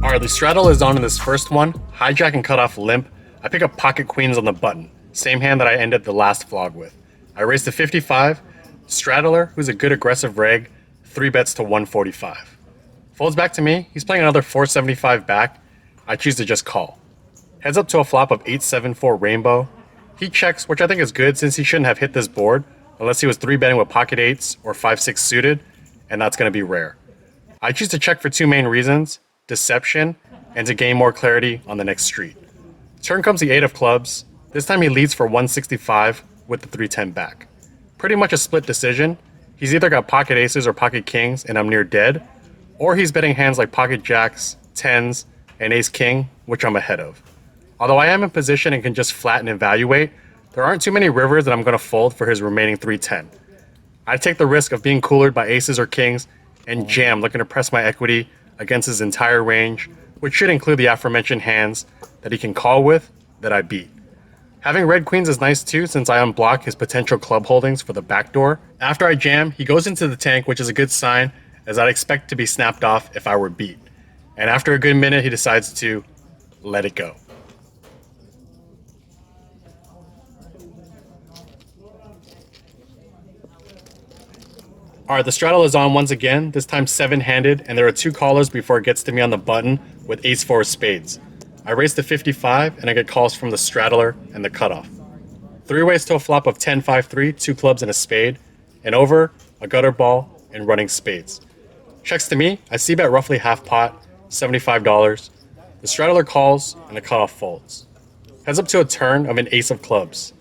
Alright, the straddle is on in this first one. Hijack and cut off limp. I pick up pocket queens on the button. Same hand that I ended the last vlog with. I raise to 55. Straddler, who's a good aggressive reg, 3 bets to 145. Folds back to me. He's playing another 475 back. I choose to just call. Heads up to a flop of 8-7-4 rainbow. He checks, which I think is good since he shouldn't have hit this board unless he was 3-betting with pocket 8s or 5-6 suited, and that's going to be rare. I choose to check for 2 main reasons: deception, and to gain more clarity on the next street. Turn comes the 8 of clubs. This time he leads for 165 with the 310 back. Pretty much a split decision. He's either got pocket aces or pocket kings and I'm near dead, or he's betting hands like pocket jacks, 10s, and ace king, which I'm ahead of. Although I am in position and can just flatten and evaluate, there aren't too many rivers that I'm going to fold for his remaining 310. I take the risk of being coolered by aces or kings and jam looking to press my equity against his entire range, which should include the aforementioned hands that he can call with that I beat. Having red queens is nice too since I unblock his potential club holdings for the backdoor. After I jam, he goes into the tank, which is a good sign as I'd expect to be snapped off if I were beat. And after a good minute, he decides to let it go. Alright, the straddle is on once again, this time 7-handed, and there are 2 callers before it gets to me on the button with ace-4 spades. I raise to 55, and I get calls from the straddler and the cutoff. 3 ways to a flop of 10-5-3, 2 clubs and a spade, and over, a gutter ball, and running spades. Checks to me, I c-bet roughly half pot, $75. The straddler calls, and the cutoff folds. Heads up to a turn of an ace of clubs.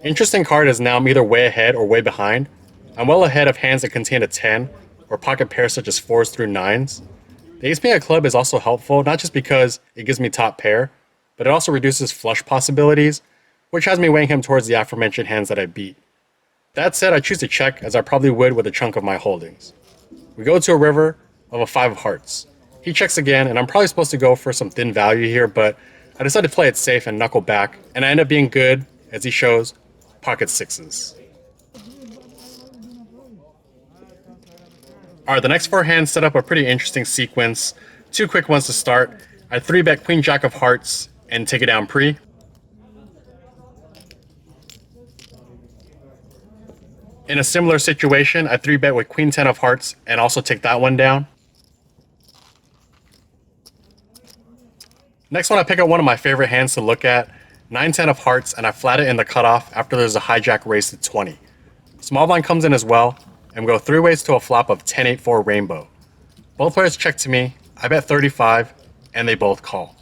Interesting card is now I'm either way ahead or way behind. I'm well ahead of hands that contain a 10 or pocket pairs such as 4s through 9s. The ace being a club is also helpful, not just because it gives me top pair, but it also reduces flush possibilities, which has me weighing him towards the aforementioned hands that I beat. That said, I choose to check as I probably would with a chunk of my holdings. We go to a river of a 5 of hearts. He checks again, and I'm probably supposed to go for some thin value here, but I decided to play it safe and knuckle back, and I end up being good as he shows pocket 6s. Alright, the next 4 hands set up a pretty interesting sequence. 2 quick ones to start. I 3-bet queen jack of hearts and take it down pre. In a similar situation, I 3-bet with queen 10 of hearts and also take that one down. Next one, I pick up one of my favorite hands to look at, 9-10 of hearts, and I flat it in the cutoff after there's a hijack raise to 20. Small blind comes in as well, and we go 3 ways to a flop of 10-8-4 rainbow. Both players check to me, I bet 35, and they both call.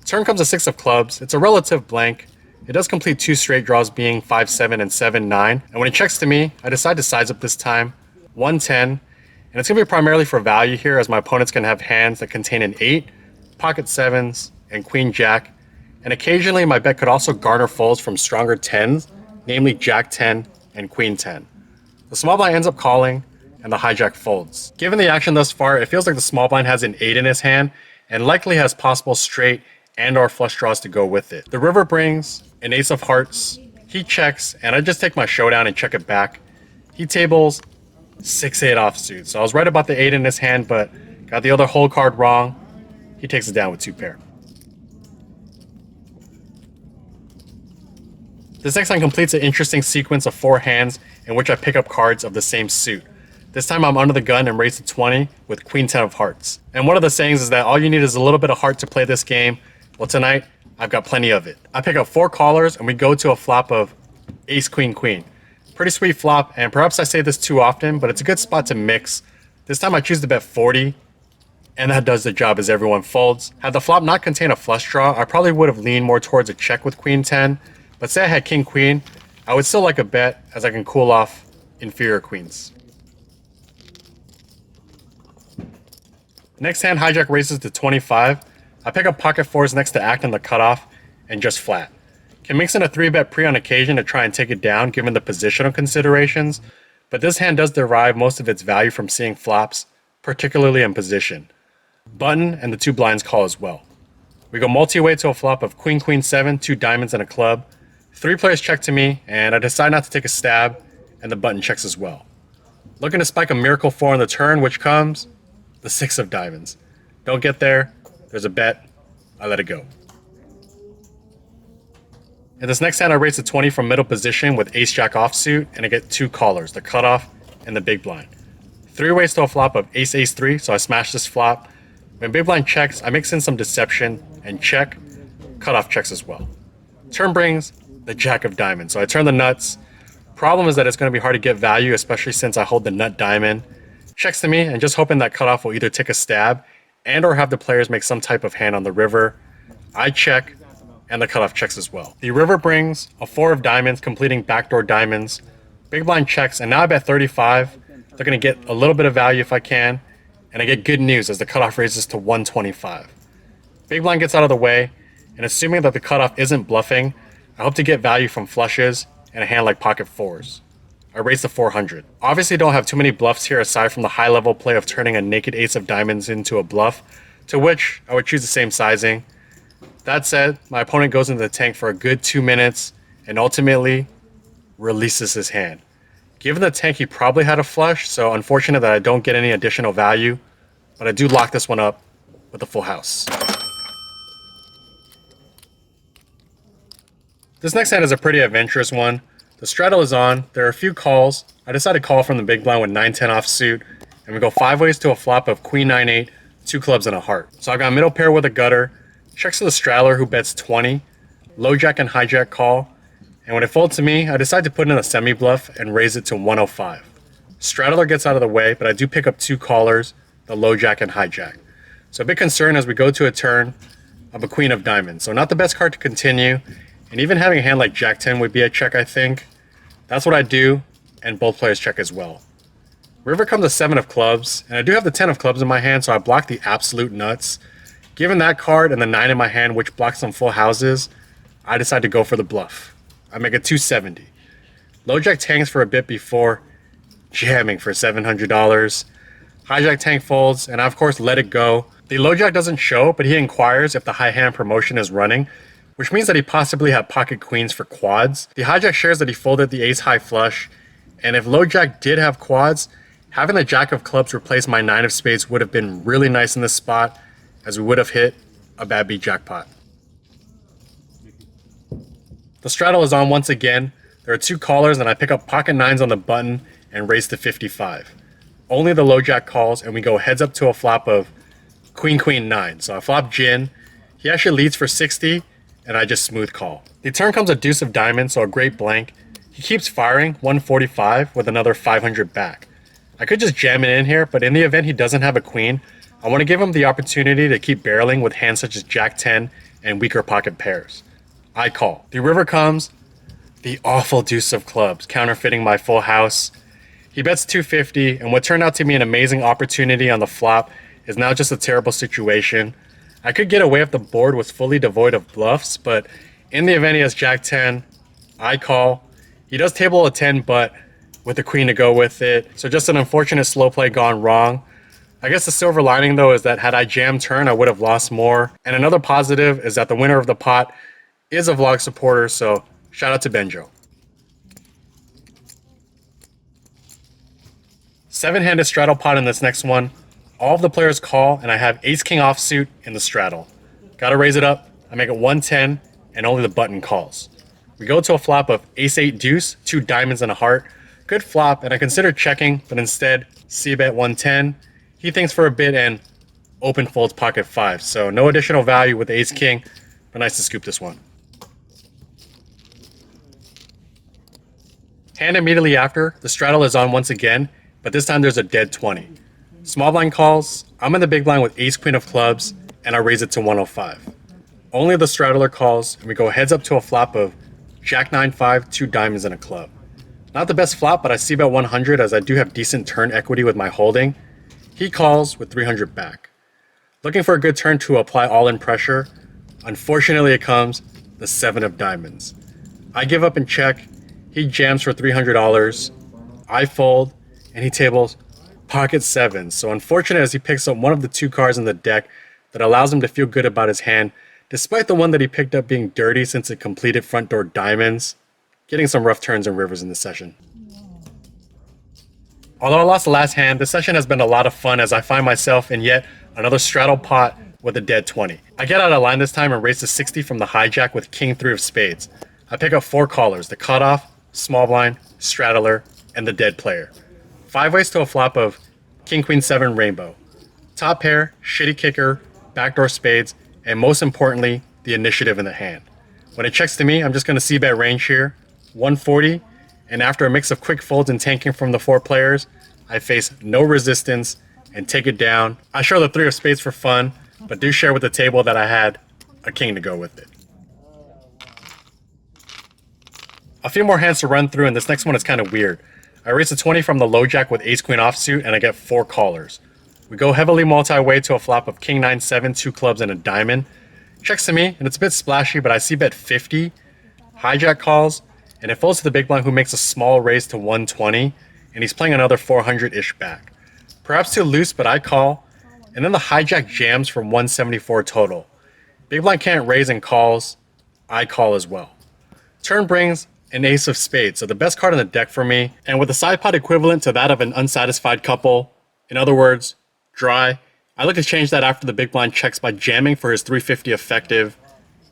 Turn comes a 6 of clubs. It's a relative blank. It does complete 2 straight draws being 5-7 and 7-9, and when it checks to me, I decide to size up this time, 110, and it's going to be primarily for value here as my opponents can have hands that contain an 8, pocket 7s, and queen jack, and occasionally my bet could also garner folds from stronger 10s, namely jack 10 and queen 10. The small blind ends up calling, and the hijack folds. Given the action thus far, it feels like the small blind has an 8 in his hand, and likely has possible straight and or flush draws to go with it. The river brings an ace of hearts. He checks, and I just take my showdown and check it back. He tables 6-8 offsuit. So I was right about the 8 in his hand, but got the other whole card wrong. He takes it down with 2 pair. This next hand completes an interesting sequence of 4 hands in which I pick up cards of the same suit. This time I'm under the gun and raise to 20 with queen 10 of hearts. And one of the sayings is that all you need is a little bit of heart to play this game. Well, tonight I've got plenty of it. I pick up 4 callers and we go to a flop of ace queen queen. Pretty sweet flop, and perhaps I say this too often, but it's a good spot to mix. This time I choose to bet 40, and that does the job as everyone folds. Had the flop not contain a flush draw, I probably would have leaned more towards a check with queen 10, but say I had king queen, I would still like a bet as I can cool off inferior queens. Next hand, hijack raises to 25. I pick up pocket fours next to act on the cutoff and just flat. Can mix in a 3-bet pre on occasion to try and take it down given the positional considerations, but this hand does derive most of its value from seeing flops, particularly in position. Button and the 2 blinds call as well. We go multi-way to a flop of queen, queen, 7, 2 diamonds and a club. 3 players check to me, and I decide not to take a stab, and the button checks as well. Looking to spike a miracle 4 on the turn, which comes the 6 of diamonds. Don't get there, there's a bet, I let it go. In this next hand, I raise to 20 from middle position with ace-jack offsuit, and I get 2 callers, the cutoff and the big blind. 3 ways to a flop of ace-ace-3, so I smash this flop. When big blind checks, I mix in some deception and check. Cutoff checks as well. Turn brings the jack of diamonds, so I turn the nuts. Problem is that it's going to be hard to get value, especially since I hold the nut diamond. Checks to me, and just hoping that cutoff will either take a stab and or have the players make some type of hand on the river. I check, and the cutoff checks as well. The river brings a 4 of diamonds, completing backdoor diamonds. Big blind checks, and now I bet 35. They're going to get a little bit of value if I can, and I get good news as the cutoff raises to 125. Big blind gets out of the way, and assuming that the cutoff isn't bluffing, I hope to get value from flushes and a hand like pocket fours. I raise to 400. Obviously don't have too many bluffs here aside from the high level play of turning a naked ace of diamonds into a bluff, to which I would choose the same sizing. That said, my opponent goes into the tank for a good 2 minutes and ultimately releases his hand. Given the tank, he probably had a flush, so unfortunate that I don't get any additional value, but I do lock this one up with a full house. This next hand is a pretty adventurous one. The straddle is on, there are a few calls. I decide to call from the big blind with 9-10 offsuit, and we go 5 ways to a flop of queen 9-8, 2 clubs and a heart. So I've got middle pair with a gutter, checks to the straddler who bets 20, low jack and hijack call, and when it folds to me, I decide to put in a semi-bluff and raise it to 105. Straddler gets out of the way, but I do pick up 2 callers, the low jack and hijack. So a bit concerned as we go to a turn of a queen of diamonds. So not the best card to continue, and even having a hand like jack 10 would be a check, I think. That's what I do, and both players check as well. River comes a 7 of clubs, and I do have the 10 of clubs in my hand, so I block the absolute nuts. Given that card and the 9 in my hand, which blocks some full houses, I decide to go for the bluff. I make it 270. Low jack tanks for a bit before jamming for $700. Hijack tank folds, and I of course let it go. The low jack doesn't show, but he inquires if the high hand promotion is running, which means that he possibly had pocket queens for quads. The hijack shares that he folded the ace high flush, and if low jack did have quads, having the jack of clubs replace my 9 of spades would have been really nice in this spot, as we would have hit a bad beat jackpot. The straddle is on once again. There are 2 callers, and I pick up pocket 9s on the button and raise to 55. Only the low jack calls, and we go heads up to a flop of queen queen 9. So I flop gin. He actually leads for 60, and I just smooth call. The turn comes a deuce of diamonds, so a great blank. He keeps firing 145 with another 500 back. I could just jam it in here, but in the event he doesn't have a queen, I want to give him the opportunity to keep barreling with hands such as jack 10 and weaker pocket pairs. I call. The river comes, the awful deuce of clubs, counterfeiting my full house. He bets 250, and what turned out to be an amazing opportunity on the flop is now just a terrible situation. I could get away if the board was fully devoid of bluffs, but in the event he has jack 10, I call. He does table a 10, but with the queen to go with it. So just an unfortunate slow play gone wrong. I guess the silver lining though is that had I jammed turn, I would have lost more. And another positive is that the winner of the pot is a vlog supporter, so shout out to Benjo. 7-handed straddle pot in this next one. All of the players call, and I have ace-king offsuit in the straddle. Gotta raise it up. I make it 110, and only the button calls. We go to a flop of ace-8 deuce, 2 diamonds and a heart. Good flop, and I considered checking, but instead, c-bet 110. He thinks for a bit and open folds pocket 5, so no additional value with ace-king, but nice to scoop this one. Hand immediately after, the straddle is on once again, but this time there's a dead 20. Small blind calls, I'm in the big blind with ace queen of clubs, and I raise it to 105. Only the straddler calls, and we go heads up to a flop of jack 9-5, 2 diamonds and a club. Not the best flop, but I see about 100 as I do have decent turn equity with my holding. He calls with 300 back. Looking for a good turn to apply all-in pressure. Unfortunately, it comes the 7 of diamonds. I give up and check. He jams for $300. I fold, and he tables pocket 7. So unfortunate as he picks up one of the 2 cards in the deck that allows him to feel good about his hand, despite the one that he picked up being dirty since it completed front door diamonds. Getting some rough turns and rivers in this session. Although I lost the last hand, this session has been a lot of fun as I find myself in yet another straddle pot with a dead 20. I get out of line this time and raise to 60 from the hijack with king 3 of spades. I pick up 4 callers, the cutoff, small blind, straddler, and the dead player. 5 ways to a flop of king queen 7 rainbow. Top pair, shitty kicker, backdoor spades, and most importantly, the initiative in the hand. When it checks to me, I'm just going to c-bet range here, 140, and after a mix of quick folds and tanking from the 4 players, I face no resistance and take it down. I show the 3 of spades for fun, but do share with the table that I had a king to go with it. A few more hands to run through, and this next one is kind of weird. I raise a 20 from the low jack with ace queen offsuit, and I get 4 callers. We go heavily multi-way to a flop of king 9 7, 2 clubs, and a diamond. Checks to me, and it's a bit splashy, but I c-bet 50. Hijack calls, and it folds to the big blind who makes a small raise to 120, and he's playing another 400-ish back. Perhaps too loose, but I call, and then the hijack jams from 174 total. Big blind can't raise and calls. I call as well. Turn brings an ace of spades, so the best card in the deck for me, and with a side pot equivalent to that of an unsatisfied couple, in other words, dry, I look to change that after the big blind checks by jamming for his 350 effective.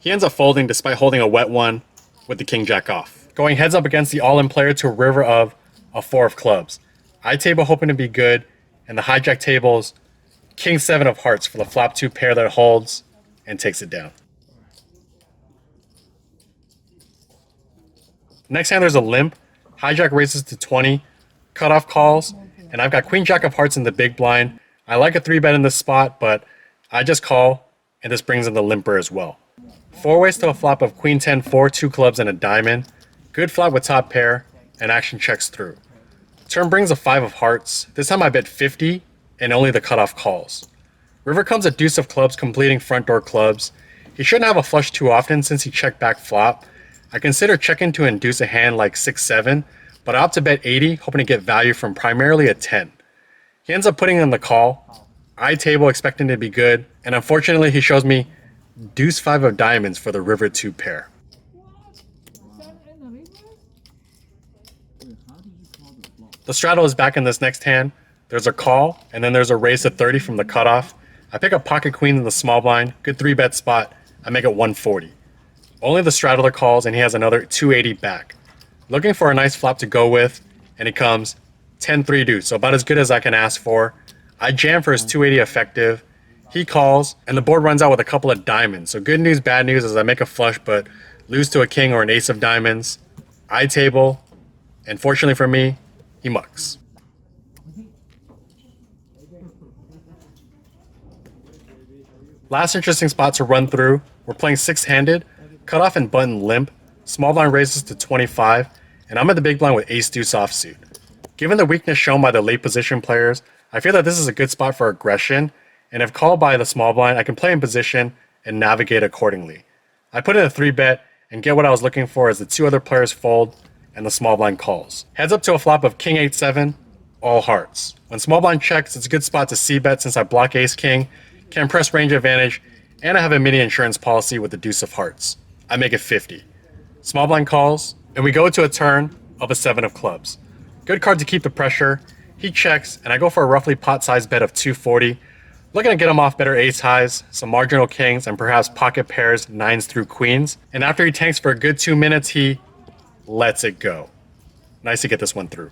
He ends up folding despite holding a wet one with the king jack off. Going heads up against the all-in player to a river of a 4 of clubs. I table hoping to be good, and the hijack tables king 7 of hearts for the flop 2 pair that holds and takes it down. Next hand there's a limp. Hijack raises to 20, cutoff calls, and I've got queen jack of hearts in the big blind. I like a 3-bet in this spot, but I just call, and this brings in the limper as well. 4 ways to a flop of queen 10 4, 2 clubs, and a diamond. Good flop with top pair, and action checks through. Turn brings a 5 of hearts. This time I bet 50, and only the cutoff calls. River comes a deuce of clubs, completing front door clubs. He shouldn't have a flush too often since he checked back flop. I consider checking to induce a hand like 6-7, but I opt to bet 80, hoping to get value from primarily a 10. He ends up putting in the call. I table expecting to be good, and unfortunately he shows me deuce 5 of diamonds for the river 2 pair. The straddle is back in this next hand. There's a call, and then there's a raise to 30 from the cutoff. I pick up pocket queen in the small blind, good 3-bet spot. I make it 140. Only the straddler calls, and he has another 280 back. Looking for a nice flop to go with, and it comes 10-3 deuce, so about as good as I can ask for. I jam for his 280 effective. He calls, and the board runs out with a couple of diamonds. So good news, bad news as I make a flush, but lose to a king or an ace of diamonds. I table, and fortunately for me, he mucks. Last interesting spot to run through. We're playing 6-handed, cutoff and button limp. Small blind raises to 25, and I'm at the big blind with ace deuce offsuit. Given the weakness shown by the late position players, I feel that this is a good spot for aggression, and if called by the small blind, I can play in position and navigate accordingly. I put in a 3-bet and get what I was looking for as the 2 other players fold and the small blind calls. Heads up to a flop of king 8-7, all hearts. When small blind checks, it's a good spot to c-bet since I block ace king, can press range advantage, and I have a mini insurance policy with the deuce of hearts. I make it 50. Small blind calls, and we go to a turn of a 7 of clubs. Good card to keep the pressure. He checks, and I go for a roughly pot-sized bet of 240. Looking to get him off better ace highs, some marginal kings, and perhaps pocket pairs, 9s through queens. And after he tanks for a good 2 minutes, he lets it go. Nice to get this one through.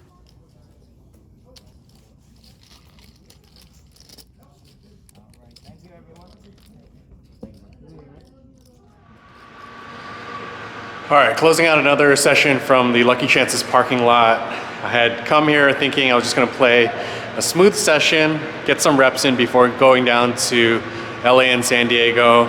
All right, closing out another session from the Lucky Chances parking lot. I had come here thinking I was just gonna play a smooth session, get some reps in before going down to LA and San Diego.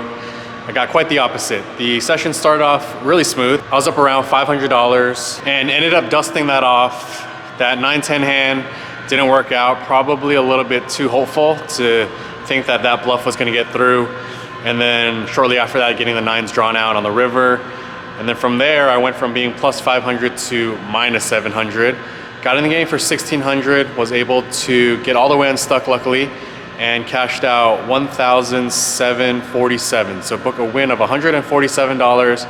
I got quite the opposite. The session started off really smooth. I was up around $500 and ended up dusting that off. That 9-10 hand didn't work out, probably a little bit too hopeful to think that that bluff was gonna get through. And then shortly after that, getting the 9s drawn out on the river. And then from there, I went from being plus 500 to minus 700. Got in the game for 1600, was able to get all the way unstuck luckily, and cashed out 1,747. So book a win of $147.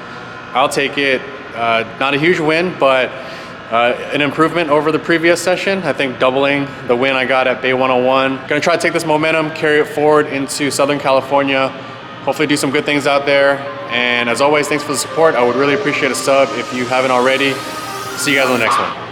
I'll take it. Not a huge win, but an improvement over the previous session. I think doubling the win I got at Bay 101. Gonna try to take this momentum, carry it forward into Southern California. Hopefully do some good things out there. And as always, thanks for the support. I would really appreciate a sub if you haven't already. See you guys on the next one.